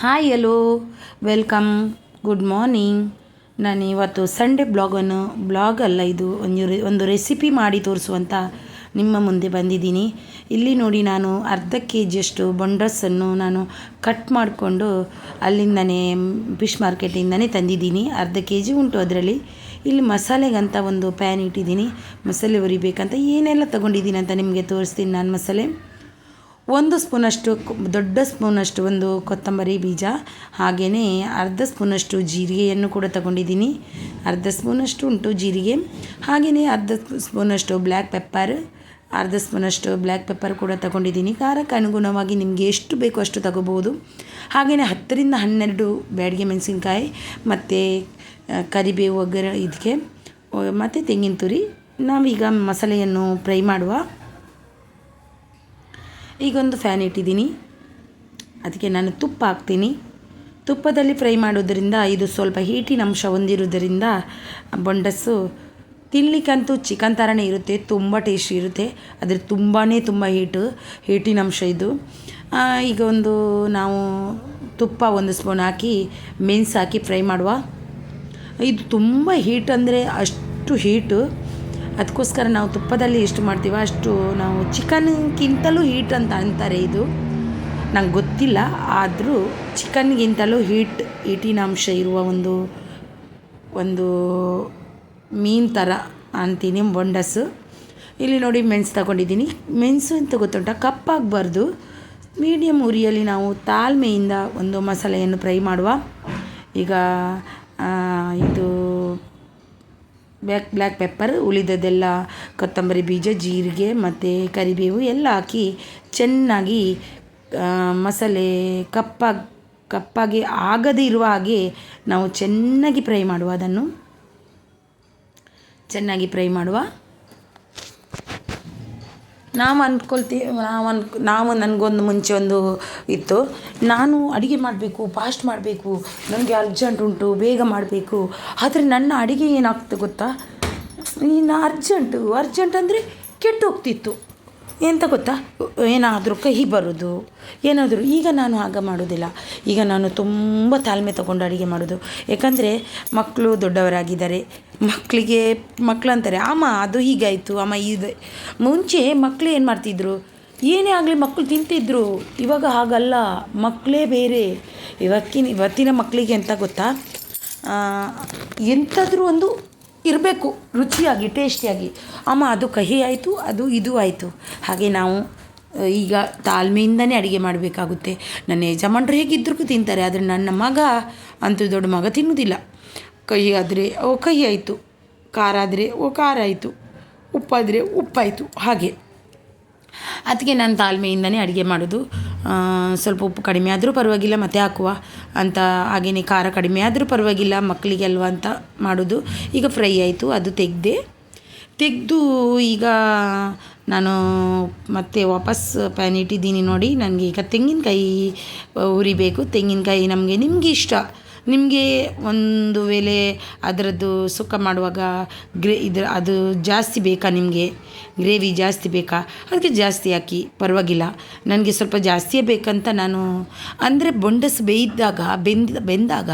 Hi hello welcome good morning. ನಾನು ಇವತ್ತು Sunday blog ಅಲ್ಲ, ಇದು ಒಂದು ರೆಸಿಪಿ ಮಾಡಿ ತೋರಿಸುವಂಥ ನಿಮ್ಮ ಮುಂದೆ ಬಂದಿದ್ದೀನಿ. ಇಲ್ಲಿ ನೋಡಿ, ನಾನು ಅರ್ಧ ಕೆ ಜಿಯಷ್ಟು ಬೊಂಡಸನ್ನು ನಾನು ಕಟ್ ಮಾಡಿಕೊಂಡು ಅಲ್ಲಿಂದನೇ ಫಿಶ್ ಮಾರ್ಕೆಟಿಂದನೇ ತಂದಿದ್ದೀನಿ. ಅರ್ಧ ಕೆ ಜಿ ಉಂಟು ಅದರಲ್ಲಿ. ಇಲ್ಲಿ ಮಸಾಲೆಗಂತ ಒಂದು ಪ್ಯಾನ್ ಇಟ್ಟಿದ್ದೀನಿ, ಮಸಾಲೆ ಹುರಿಬೇಕಂತ. ಏನೆಲ್ಲ ತೊಗೊಂಡಿದ್ದೀನಿ ಅಂತ ನಿಮಗೆ ತೋರಿಸ್ತೀನಿ ನಾನು. ಮಸಾಲೆ ಒಂದು ಸ್ಪೂನಷ್ಟು, ದೊಡ್ಡ ಸ್ಪೂನಷ್ಟು ಒಂದು ಕೊತ್ತಂಬರಿ ಬೀಜ, ಹಾಗೆಯೇ ಅರ್ಧ ಸ್ಪೂನಷ್ಟು ಜೀರಿಗೆಯನ್ನು ಕೂಡ ತಗೊಂಡಿದ್ದೀನಿ. ಅರ್ಧ ಸ್ಪೂನಷ್ಟು ಉಂಟು ಜೀರಿಗೆ. ಹಾಗೆಯೇ ಅರ್ಧ ಸ್ಪೂನಷ್ಟು ಬ್ಲ್ಯಾಕ್ ಪೆಪ್ಪರ್ ಕೂಡ ತಗೊಂಡಿದ್ದೀನಿ. ಖಾರಕ್ಕೆ ಅನುಗುಣವಾಗಿ ನಿಮಗೆ ಎಷ್ಟು ಬೇಕೋ ಅಷ್ಟು ತಗೋಬೋದು. ಹಾಗೆಯೇ 10ರಿಂದ 12 ಬ್ಯಾಡಗೆ ಮೆಣಸಿನ್ಕಾಯಿ ಮತ್ತು ಕರಿಬೇವು ಒಗ್ಗರಣೆ ಇದಕ್ಕೆ, ಮತ್ತು ತೆಂಗಿನ ತುರಿ. ನಾವೀಗ ಮಸಾಲೆಯನ್ನು ಫ್ರೈ ಮಾಡುವ. ಈಗ ಒಂದು ಫ್ಯಾನ್ ಇಟ್ಟಿದ್ದೀನಿ, ಅದಕ್ಕೆ ನಾನು ತುಪ್ಪ ಹಾಕ್ತೀನಿ. ತುಪ್ಪದಲ್ಲಿ ಫ್ರೈ ಮಾಡೋದರಿಂದ ಇದು ಸ್ವಲ್ಪ ಹೀಟಿನ ಅಂಶ ಹೊಂದಿರೋದರಿಂದ ಬೊಂಡಸ್ಸು ತಿನ್ನಲಿಕ್ಕಂತೂ ಚಿಕನ್ ಥರನೇ ಇರುತ್ತೆ, ತುಂಬ ಟೇಸ್ಟಿ ಇರುತ್ತೆ. ಆದರೆ ತುಂಬ ಹೀಟಿನ ಅಂಶ ಇದು. ಈಗ ನಾವು ತುಪ್ಪ 1 ಸ್ಪೂನ್ ಹಾಕಿ ಮೆಣಸು ಹಾಕಿ ಫ್ರೈ ಮಾಡುವ. ಇದು ತುಂಬ ಹೀಟ್ ಅಂದರೆ ಅಷ್ಟು ಹೀಟು, ಅದಕ್ಕೋಸ್ಕರ ನಾವು ತುಪ್ಪದಲ್ಲಿ ಎಷ್ಟು ಮಾಡ್ತೀವೋ ಅಷ್ಟು. ನಾವು ಚಿಕನ್ಗಿಂತಲೂ ಹೀಟ್ ಅಂತ ಅಂತಾರೆ, ಇದು ನಂಗೆ ಗೊತ್ತಿಲ್ಲ, ಆದರೂ ಚಿಕನ್ಗಿಂತಲೂ ಹೀಟಿನ ಅಂಶ ಇರುವ ಒಂದು ಮೀನು ಥರ ಅಂತೀನಿ ಬೊಂಡಸ್ಸು. ಇಲ್ಲಿ ನೋಡಿ ಮೆಣಸು ತಗೊಂಡಿದ್ದೀನಿ. ಮೆಣಸು ಅಂತ ಗೊತ್ತುಂಟ, ಕಪ್ಪಾಗಬಾರ್ದು, ಮೀಡಿಯಮ್ ಉರಿಯಲ್ಲಿ ನಾವು ತಾಳ್ಮೆಯಿಂದ ಒಂದು ಮಸಾಲೆಯನ್ನು ಫ್ರೈ ಮಾಡುವ. ಈಗ ಇದು ಬ್ಲ್ಯಾಕ್ ಪೆಪ್ಪರ್, ಉಳಿದದೆಲ್ಲ ಕೊತ್ತಂಬರಿ ಬೀಜ, ಜೀರಿಗೆ ಮತ್ತು ಕರಿಬೇವು ಎಲ್ಲ ಹಾಕಿ ಚೆನ್ನಾಗಿ ಮಸಾಲೆ ಕಪ್ಪಾಗಿ ಆಗದೇ ಇರುವ ಹಾಗೆ ನಾವು ಚೆನ್ನಾಗಿ ಫ್ರೈ ಮಾಡುವ. ಅದನ್ನು ಚೆನ್ನಾಗಿ ಫ್ರೈ ಮಾಡುವ. ನಾವು ನನಗೊಂದು ಮುಂಚೆ ಒಂದು ಇತ್ತು, ನಾನು ಅಡುಗೆ ಮಾಡಬೇಕು, ಫಾಸ್ಟ್ ಮಾಡಬೇಕು, ನನಗೆ ಅರ್ಜೆಂಟ್ ಉಂಟು, ಬೇಗ ಮಾಡಬೇಕು. ಆದರೆ ನನ್ನ ಅಡುಗೆ ಏನಾಗ್ತದೆ ಗೊತ್ತಾ, ಇನ್ನು ಅರ್ಜೆಂಟ್ ಅಂದರೆ ಕೆಟ್ಟು ಹೋಗ್ತಿತ್ತು. ಎಂತ ಗೊತ್ತಾ, ಏನಾದರೂ ಕಹಿ ಬರೋದು ಏನಾದರೂ. ಈಗ ನಾನು ಹಾಗೆ ಮಾಡೋದಿಲ್ಲ. ಈಗ ನಾನು ತುಂಬ ತಾಳ್ಮೆ ತಗೊಂಡು ಅಡುಗೆ ಮಾಡೋದು. ಯಾಕಂದರೆ ಮಕ್ಕಳು ದೊಡ್ಡವರಾಗಿದ್ದಾರೆ. ಮಕ್ಕಳು ಅಂತಾರೆ, ಅಮ್ಮ ಅದು ಹೀಗಾಯಿತು, ಅಮ್ಮ ಇದು. ಮುಂಚೆ ಮಕ್ಕಳು ಏನು ಮಾಡ್ತಿದ್ರು, ಏನೇ ಆಗಲಿ ಮಕ್ಕಳು ತಿಂತಿದ್ರು. ಇವಾಗ ಹಾಗಲ್ಲ, ಮಕ್ಕಳೇ ಬೇರೆ. ಇವತ್ತಿನ ಮಕ್ಕಳಿಗೆ ಎಂತ ಗೊತ್ತಾ, ಎಂಥಾದರೂ ಒಂದು ಇರಬೇಕು ರುಚಿಯಾಗಿ, ಟೇಸ್ಟಿಯಾಗಿ. ಅಮ್ಮ ಅದು ಕಹಿ ಆಯಿತು, ಅದು ಇದು ಆಯಿತು. ಹಾಗೆ ನಾವು ಈಗ ತಾಳ್ಮೆಯಿಂದನೇ ಅಡುಗೆ ಮಾಡಬೇಕಾಗುತ್ತೆ. ನನ್ನ ಯಜಮಾನರು ಹೇಗಿದ್ದರೂ ತಿಂತಾರೆ, ಆದರೆ ನನ್ನ ಮಗ ಅಂತೂ, ದೊಡ್ಡ ಮಗ ತಿನ್ನೋದಿಲ್ಲ. ಕಹಿ ಆದರೆ ಕಹಿ ಆಯಿತು, ಖಾರ ಆದರೆ ಖಾರ ಆಯಿತು, ಉಪ್ಪಾದರೆ ಉಪ್ಪಾಯಿತು. ಹಾಗೆ ಅದಕ್ಕೆ ನಾನು ತಾಳ್ಮೆಯಿಂದನೇ ಅಡುಗೆ ಮಾಡೋದು. ಸ್ವಲ್ಪ ಉಪ್ಪು ಕಡಿಮೆ ಆದರೂ ಪರವಾಗಿಲ್ಲ ಮತ್ತೆ ಹಾಕುವ ಅಂತ, ಹಾಗೆಯೇ ಖಾರ ಕಡಿಮೆ ಆದರೂ ಪರವಾಗಿಲ್ಲ, ಮಕ್ಕಳಿಗೆ ಅಲ್ವಾ ಅಂತ ಮಾಡೋದು. ಈಗ ಫ್ರೈ ಆಯಿತು, ಅದು ತೆಗೆದು ಈಗ ನಾನು ಮತ್ತೆ ವಾಪಸ್ ಪ್ಯಾನ್ ಇಟ್ಟಿದ್ದೀನಿ. ನೋಡಿ, ನನಗೆ ಈಗ ತೆಂಗಿನಕಾಯಿ ಹುರಿಬೇಕು. ತೆಂಗಿನಕಾಯಿ ನಿಮಗೆ ಇಷ್ಟ. ನಿಮಗೆ ಒಂದು ವೇಳೆ ಅದರದ್ದು ಸುಕ್ಕ ಮಾಡುವಾಗ ಅದು ಜಾಸ್ತಿ ಬೇಕಾ, ನಿಮಗೆ ಗ್ರೇವಿ ಜಾಸ್ತಿ ಬೇಕಾ, ಅದಕ್ಕೆ ಜಾಸ್ತಿ ಹಾಕಿ ಪರವಾಗಿಲ್ಲ. ನನಗೆ ಸ್ವಲ್ಪ ಜಾಸ್ತಿಯೇ ಬೇಕಂತ ನಾನು, ಅಂದರೆ ಬೊಂಡಸ್ ಬೆಂದಾಗ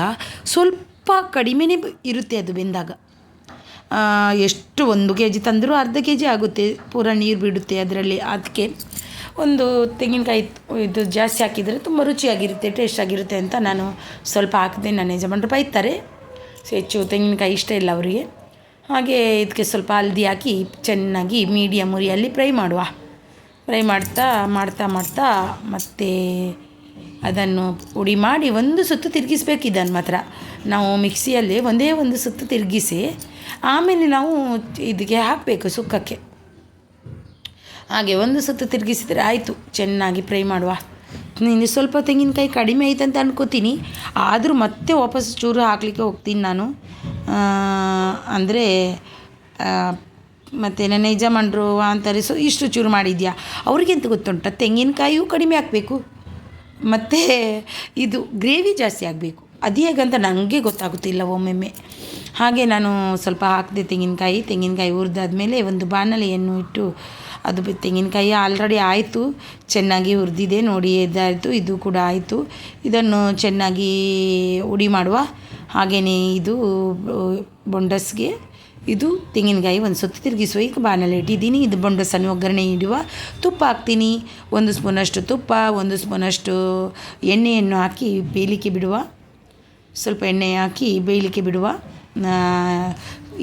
ಸ್ವಲ್ಪ ಕಡಿಮೆನೇ ಇರುತ್ತೆ ಅದು ಬೆಂದಾಗ. ಎಷ್ಟು 1 ಕೆ ಜಿ ತಂದರೂ ಅರ್ಧ ಕೆ ಜಿ ಆಗುತ್ತೆ, ಪೂರ ನೀರು ಬಿಡುತ್ತೆ ಅದರಲ್ಲಿ. ಅದಕ್ಕೆ ಒಂದು ತೆಂಗಿನಕಾಯಿ ಇದು ಜಾಸ್ತಿ ಹಾಕಿದರೆ ತುಂಬ ರುಚಿಯಾಗಿರುತ್ತೆ, ಟೇಸ್ಟ್ ಆಗಿರುತ್ತೆ ಅಂತ ನಾನು ಸ್ವಲ್ಪ ಹಾಕಿದೆ. ನನ್ನ ಯಜಮಾನರು ಬೈತಾರೆ, ಹೆಚ್ಚು ತೆಂಗಿನಕಾಯಿ ಇಷ್ಟ ಇಲ್ಲ ಅವರಿಗೆ. ಹಾಗೆ ಇದಕ್ಕೆ ಸ್ವಲ್ಪ ಹಲ್ದಿ ಹಾಕಿ ಚೆನ್ನಾಗಿ ಮೀಡಿಯಮ್ ಉರಿಯಲ್ಲಿ ಫ್ರೈ ಮಾಡ್ತಾ ಮತ್ತು ಅದನ್ನು ಪುಡಿ ಮಾಡಿ ಒಂದು ಸುತ್ತು ತಿರುಗಿಸ್ಬೇಕು. ಇದನ್ನು ಮಾತ್ರ ನಾವು ಮಿಕ್ಸಿಯಲ್ಲಿ ಒಂದೇ ಒಂದು ಸುತ್ತು ತಿರುಗಿಸಿ ಆಮೇಲೆ ನಾವು ಇದಕ್ಕೆ ಹಾಕಬೇಕು ಸುಕ್ಕಕ್ಕೆ. ಹಾಗೆ ಒಂದು ಸುತ್ತು ತಿರುಗಿಸಿದರೆ ಆಯಿತು. ಚೆನ್ನಾಗಿ ಫ್ರೈ ಮಾಡುವ. ನೀನು ಸ್ವಲ್ಪ ತೆಂಗಿನಕಾಯಿ ಕಡಿಮೆ ಆಯ್ತು ಅಂತ ಅನ್ಕೋತೀನಿ, ಆದರೂ ಮತ್ತೆ ವಾಪಸ್ ಚೂರು ಹಾಕಲಿಕ್ಕೆ ಹೋಗ್ತೀನಿ ನಾನು. ಅಂದರೆ ಮತ್ತು ನನ್ನ ಯಜಮಾನರು ಅಂತಾರೆ, ಇಷ್ಟು ಚೂರು ಮಾಡಿದ್ಯಾ. ಅವ್ರಿಗೆಂತ ಗೊತ್ತುಂಟ, ತೆಂಗಿನಕಾಯಿಯೂ ಕಡಿಮೆ ಹಾಕಬೇಕು ಮತ್ತು ಇದು ಗ್ರೇವಿ ಜಾಸ್ತಿ ಆಗಬೇಕು. ಅದು ಹೇಗಂತ ನನಗೆ ಗೊತ್ತಾಗುತ್ತಿಲ್ಲ ಒಮ್ಮೊಮ್ಮೆ. ಹಾಗೆ ನಾನು ಸ್ವಲ್ಪ ಹಾಕಿದೆ ತೆಂಗಿನಕಾಯಿ ಹುರಿದಾದ್ಮೇಲೆ ಒಂದು ಬಾಣಲೆಯನ್ನು ಇಟ್ಟು ಅದು ತೆಂಗಿನಕಾಯಿ ಆಲ್ರೆಡಿ ಆಯಿತು, ಚೆನ್ನಾಗಿ ಹುರಿದಿದೆ ನೋಡಿ, ಇದಾಯಿತು. ಇದು ಕೂಡ ಆಯಿತು. ಇದನ್ನು ಚೆನ್ನಾಗಿ ಹುಡಿ ಮಾಡುವ. ಹಾಗೆಯೇ ಇದು ಬೊಂಡಸ್ಗೆ ಇದು ತೆಂಗಿನಕಾಯಿ ಒಂದು ಸುತ್ತು ತಿರುಗಿಸುವ. ಈಗ ಬಾಣಲೆ ಇಟ್ಟಿದ್ದೀನಿ. ಇದು ಬೊಂಡಸನ್ನು ಒಗ್ಗರಣೆ ಇಡುವ. ತುಪ್ಪ ಹಾಕ್ತೀನಿ, 1 ಸ್ಪೂನಷ್ಟು ತುಪ್ಪ, 1 ಸ್ಪೂನಷ್ಟು ಎಣ್ಣೆಯನ್ನು ಹಾಕಿ ಬೇಯಲಿಕ್ಕೆ ಬಿಡುವ. ಸ್ವಲ್ಪ ಎಣ್ಣೆ ಹಾಕಿ ಬೇಯಲಿಕ್ಕೆ ಬಿಡುವ.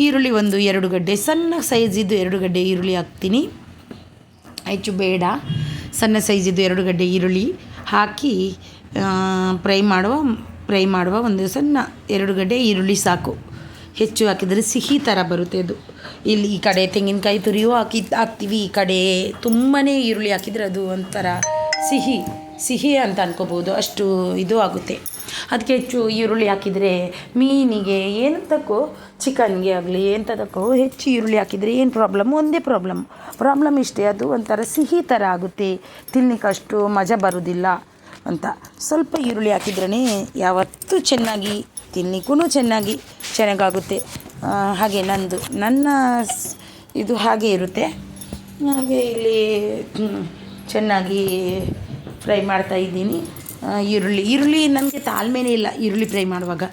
ಈರುಳ್ಳಿ ಒಂದು 2 ಗಡ್ಡೆ, ಸಣ್ಣ ಸೈಜಿದ್ದು 2 ಗಡ್ಡೆ ಈರುಳ್ಳಿ ಹಾಕ್ತೀನಿ, ಹೆಚ್ಚು ಬೇಡ. ಸಣ್ಣ ಸೈಜಿದ್ದು 2 ಗಡ್ಡೆ ಈರುಳ್ಳಿ ಹಾಕಿ ಫ್ರೈ ಮಾಡುವ. ಒಂದು ಸಣ್ಣ 2 ಗಡ್ಡೆ ಈರುಳ್ಳಿ ಸಾಕು, ಹೆಚ್ಚು ಹಾಕಿದರೆ ಸಿಹಿ ಥರ ಬರುತ್ತೆ ಅದು. ಇಲ್ಲಿ ಈ ಕಡೆ ತೆಂಗಿನಕಾಯಿ ತುರಿಯೂ ಹಾಕ್ತೀವಿ, ಈ ಕಡೆ ತುಂಬಾ ಈರುಳ್ಳಿ ಹಾಕಿದರೆ ಅದು ಒಂಥರ ಸಿಹಿ ಅಂತ ಅನ್ಕೋಬೋದು, ಅಷ್ಟು ಇದು ಆಗುತ್ತೆ. ಅದಕ್ಕೆ ಹೆಚ್ಚು ಈರುಳ್ಳಿ ಹಾಕಿದರೆ ಮೀನಿಗೆ ಏನಂತಕ್ಕೋ, ಚಿಕನ್ಗೆ ಆಗಲಿ ಎಂಥದಕ್ಕೋ ಹೆಚ್ಚು ಈರುಳ್ಳಿ ಹಾಕಿದರೆ ಏನು ಒಂದೇ ಪ್ರಾಬ್ಲಮ್ ಇಷ್ಟೇ, ಅದು ಒಂಥರ ಸಿಹಿ ಥರ ಆಗುತ್ತೆ, ತಿನ್ನಲಿಕ್ಕೆ ಅಷ್ಟು ಮಜಾ ಬರೋದಿಲ್ಲ ಅಂತ. ಸ್ವಲ್ಪ ಈರುಳ್ಳಿ ಹಾಕಿದ್ರೇ ಯಾವತ್ತೂ ಚೆನ್ನಾಗಿ ತಿನ್ನಲಿಕ್ಕೂ ಚೆನ್ನಾಗಾಗುತ್ತೆ. ಹಾಗೆ ನನ್ನ ಇದು ಹಾಗೆ ಇರುತ್ತೆ. ಹಾಗೆ ಇಲ್ಲಿ ಚೆನ್ನಾಗಿ ಫ್ರೈ ಮಾಡ್ತಾಯಿದ್ದೀನಿ. ಈರುಳ್ಳಿ ನನಗೆ ತಾಳ್ಮೆನೇ ಇಲ್ಲ ಈರುಳ್ಳಿ ಫ್ರೈ ಮಾಡುವಾಗ.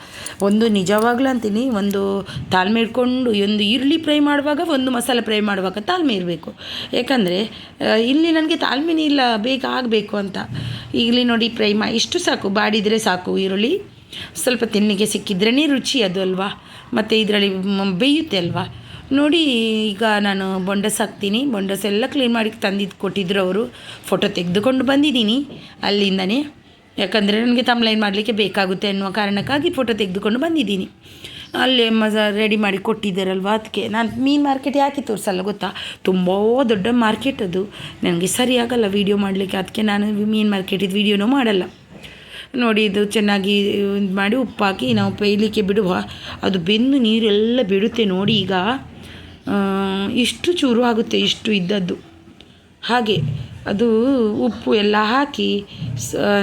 ಒಂದು ನಿಜವಾಗ್ಲೂ ಅಂತೀನಿ, ಒಂದು ತಾಳ್ಮೆ ಇಟ್ಕೊಂಡು ಒಂದು ಈರುಳ್ಳಿ ಫ್ರೈ ಮಾಡುವಾಗ, ಒಂದು ಮಸಾಲೆ ಫ್ರೈ ಮಾಡುವಾಗ ತಾಳ್ಮೆ ಇರಬೇಕು. ಯಾಕಂದರೆ ಇಲ್ಲಿ ನನಗೆ ತಾಳ್ಮೆನೇ ಇಲ್ಲ, ಬೇಗ ಆಗಬೇಕು ಅಂತ. ಇಲ್ಲಿ ನೋಡಿ ಇಷ್ಟು ಸಾಕು, ಬಾಡಿದರೆ ಸಾಕು. ಈರುಳ್ಳಿ ಸ್ವಲ್ಪ ತಿನ್ನಲಿಕ್ಕೆ ಸಿಕ್ಕಿದ್ರೇ ರುಚಿ ಅದು ಅಲ್ವಾ, ಮತ್ತು ಇದರಲ್ಲಿ ಬೇಯುತ್ತೆ ಅಲ್ವಾ. ನೋಡಿ ಈಗ ನಾನು ಬೊಂಡಸ್ ಹಾಕ್ತೀನಿ. ಬೊಂಡಸ್ ಎಲ್ಲ ಕ್ಲೀನ್ ಮಾಡಿ ತಂದಿದ್ದು ಕೊಟ್ಟಿದ್ದರು ಅವರು, ಫೋಟೋ ತೆಗೆದುಕೊಂಡು ಬಂದಿದ್ದೀನಿ ಅಲ್ಲಿಂದನೇ. ಯಾಕಂದರೆ ನನಗೆ ತಮ್ಲೈನ್ ಮಾಡಲಿಕ್ಕೆ ಬೇಕಾಗುತ್ತೆ ಅನ್ನುವ ಕಾರಣಕ್ಕಾಗಿ ಫೋಟೋ ತೆಗೆದುಕೊಂಡು ಬಂದಿದ್ದೀನಿ. ಅಲ್ಲೇ ರೆಡಿ ಮಾಡಿ ಕೊಟ್ಟಿದ್ದಾರಲ್ವ, ಅದಕ್ಕೆ ನಾನು ಮೀನು ಮಾರ್ಕೆಟ್ ಯಾಕೆ ತೋರಿಸಲ್ಲ ಗೊತ್ತಾ, ತುಂಬ ದೊಡ್ಡ ಮಾರ್ಕೆಟ್ ಅದು, ನನಗೆ ಸರಿಯಾಗಲ್ಲ ವೀಡಿಯೋ ಮಾಡಲಿಕ್ಕೆ. ಅದಕ್ಕೆ ನಾನು ಮೀನು ಮಾರ್ಕೆಟಿದ್ದು ವೀಡಿಯೋನೂ ಮಾಡಲ್ಲ. ನೋಡಿ ಇದು ಚೆನ್ನಾಗಿ ಇದು ಮಾಡಿ ಉಪ್ಪು ಹಾಕಿ ನಾವು ಬೇಯಲಿಕ್ಕೆ ಬಿಡುವ. ಅದು ಬೆಂದು ನೀರೆಲ್ಲ ಬಿಡುತ್ತೆ ನೋಡಿ. ಈಗ ಇಷ್ಟು ಚೂರು ಆಗುತ್ತೆ, ಇಷ್ಟು ಇದ್ದದ್ದು. ಹಾಗೆ ಅದು ಉಪ್ಪು ಎಲ್ಲ ಹಾಕಿ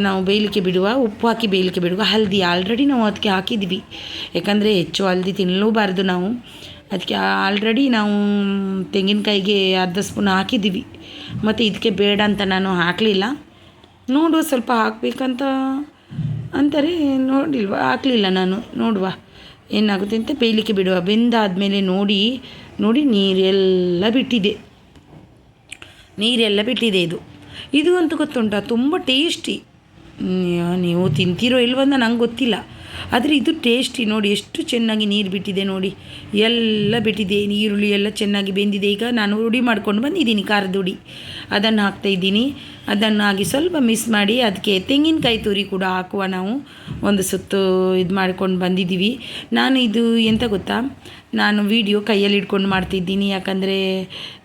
ನಾವು ಬೇಯಲಿಕ್ಕೆ ಬಿಡುವ. ಉಪ್ಪು ಹಾಕಿ ಬೇಯಲಿಕ್ಕೆ ಬಿಡುವ. ಹಲ್ದಿ ಆಲ್ರೆಡಿ ನಾವು ಅದಕ್ಕೆ ಹಾಕಿದ್ವಿ, ಯಾಕಂದರೆ ಹೆಚ್ಚು ಹಲ್ದಿ ತಿನ್ನಲೂಬಾರ್ದು ನಾವು. ಅದಕ್ಕೆ ಆಲ್ರೆಡಿ ನಾವು ತೆಂಗಿನಕಾಯಿಗೆ ಅರ್ಧ ಸ್ಪೂನ್ ಹಾಕಿದ್ದೀವಿ. ಮತ್ತು ಇದಕ್ಕೆ ಬೇಡ ಅಂತ ನಾನು ಹಾಕಲಿಲ್ಲ. ನೋಡುವ ಸ್ವಲ್ಪ ಹಾಕಬೇಕಂತ ಅಂತಾರೆ, ನೋಡಿಲ್ವ, ಹಾಕಲಿಲ್ಲ ನಾನು. ನೋಡುವ ಏನಾಗುತ್ತೆ ಅಂತ ಬೇಯಲಿಕ್ಕೆ ಬಿಡುವ. ಬೆಂದಾದಮೇಲೆ ನೋಡಿ ನೀರೆಲ್ಲ ಬಿಟ್ಟಿದೆ ಇದು ಅಂತೂ ಗೊತ್ತುಂಟ, ತುಂಬ ಟೇಸ್ಟಿ. ನೀವು ತಿಂತೀರೋ ಇಲ್ವೋ ಅಂತ ನಂಗೆ ಗೊತ್ತಿಲ್ಲ, ಆದರೆ ಇದು ಟೇಸ್ಟಿ. ನೋಡಿ ಎಷ್ಟು ಚೆನ್ನಾಗಿ ನೀರು ಬಿಟ್ಟಿದೆ ನೋಡಿ, ಎಲ್ಲ ಬಿಟ್ಟಿದೆ. ಈರುಳ್ಳಿ ಎಲ್ಲ ಚೆನ್ನಾಗಿ ಬೆಂದಿದೆ. ಈಗ ನಾನು ಹುಡಿ ಮಾಡ್ಕೊಂಡು ಬಂದಿದ್ದೀನಿ, ಖಾರದ ಹುಡಿ, ಅದನ್ನು ಹಾಕ್ತಾಯಿದ್ದೀನಿ. ಅದನ್ನು ಹಾಕಿ ಸ್ವಲ್ಪ ಮಿಕ್ಸ್ ಮಾಡಿ ಅದಕ್ಕೆ ತೆಂಗಿನಕಾಯಿ ತುರಿ ಕೂಡ ಹಾಕುವ. ನಾವು ಒಂದು ಸುತ್ತು ಇದು ಮಾಡ್ಕೊಂಡು ಬಂದಿದ್ದೀವಿ. ನಾನು ಇದು ಎಂತ ಗೊತ್ತಾ, ನಾನು ವೀಡಿಯೋ ಕೈಯಲ್ಲಿ ಇಟ್ಕೊಂಡು ಮಾಡ್ತಿದ್ದೀನಿ, ಯಾಕಂದರೆ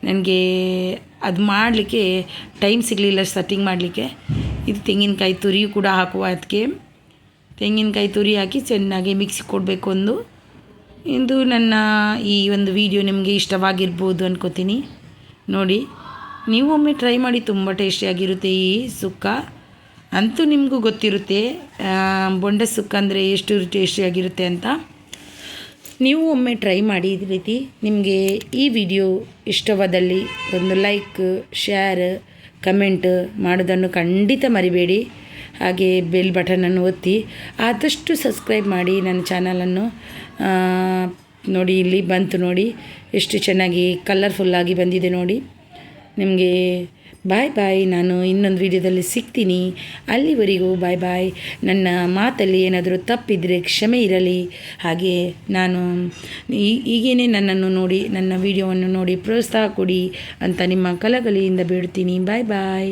ನನಗೆ ಅದು ಮಾಡಲಿಕ್ಕೆ ಟೈಮ್ ಸಿಗಲಿಲ್ಲ ಸೆಟ್ಟಿಂಗ್ ಮಾಡಲಿಕ್ಕೆ. ಇದು ತೆಂಗಿನಕಾಯಿ ತುರಿಯೂ ಕೂಡ ಹಾಕುವ. ಅದಕ್ಕೆ ತೆಂಗಿನಕಾಯಿ ತುರಿ ಹಾಕಿ ಚೆನ್ನಾಗಿ ಮಿಕ್ಸಿ ಕೊಡಬೇಕು. ಇದು ನನ್ನ ಈ ಒಂದು ವಿಡಿಯೋ ನಿಮಗೆ ಇಷ್ಟವಾಗಿರ್ಬೋದು ಅನ್ಕೋತೀನಿ. ನೋಡಿ ನೀವು ಒಮ್ಮೆ ಟ್ರೈ ಮಾಡಿ, ತುಂಬ ಟೇಸ್ಟಿಯಾಗಿರುತ್ತೆ ಈ ಸುಕ್ಕ. ಅಂತೂ ನಿಮಗೂ ಗೊತ್ತಿರುತ್ತೆ ಬೊಂಡ ಸುಕ್ಕ ಅಂದರೆ ಎಷ್ಟು ಟೇಸ್ಟಿಯಾಗಿರುತ್ತೆ ಅಂತ. ನೀವು ಒಮ್ಮೆ ಟ್ರೈ ಮಾಡಿ ಈ ರೀತಿ. ನಿಮಗೆ ಈ ವಿಡಿಯೋ ಇಷ್ಟವಾದಲ್ಲಿ ಒಂದು ಲೈಕ್, ಶೇರ್, ಕಮೆಂಟ್ ಮಾಡೋದನ್ನು ಖಂಡಿತ ಮರಿಬೇಡಿ. ಹಾಗೆ ಬೆಲ್ ಬಟನನ್ನು ಒತ್ತಿ, ಆದಷ್ಟು ಸಬ್ಸ್ಕ್ರೈಬ್ ಮಾಡಿ ನನ್ನ ಚಾನಲನ್ನು. ನೋಡಿ ಇಲ್ಲಿ ಬಂತು ನೋಡಿ, ಎಷ್ಟು ಚೆನ್ನಾಗಿ ಕಲರ್ಫುಲ್ಲಾಗಿ ಬಂದಿದೆ ನೋಡಿ. ನಿಮಗೆ ಬಾಯ್. ನಾನು ಇನ್ನೊಂದು ವಿಡಿಯೋದಲ್ಲಿ ಸಿಗ್ತೀನಿ. ಅಲ್ಲಿವರೆಗೂ ಬಾಯ್. ನನ್ನ ಮಾತಲ್ಲಿ ಏನಾದರೂ ತಪ್ಪಿದರೆ ಕ್ಷಮೆ ಇರಲಿ. ಹಾಗೆ ನಾನು ಈಗೇನೆ ನನ್ನನ್ನು ನೋಡಿ, ನನ್ನ ವಿಡಿಯೋವನ್ನು ನೋಡಿ ಪ್ರೋತ್ಸಾಹ ಕೊಡಿ ಅಂತ ನಿಮ್ಮ ಕಳಕಳಿಯಿಂದ ಬೇಡ್ತೀನಿ. ಬಾಯ್.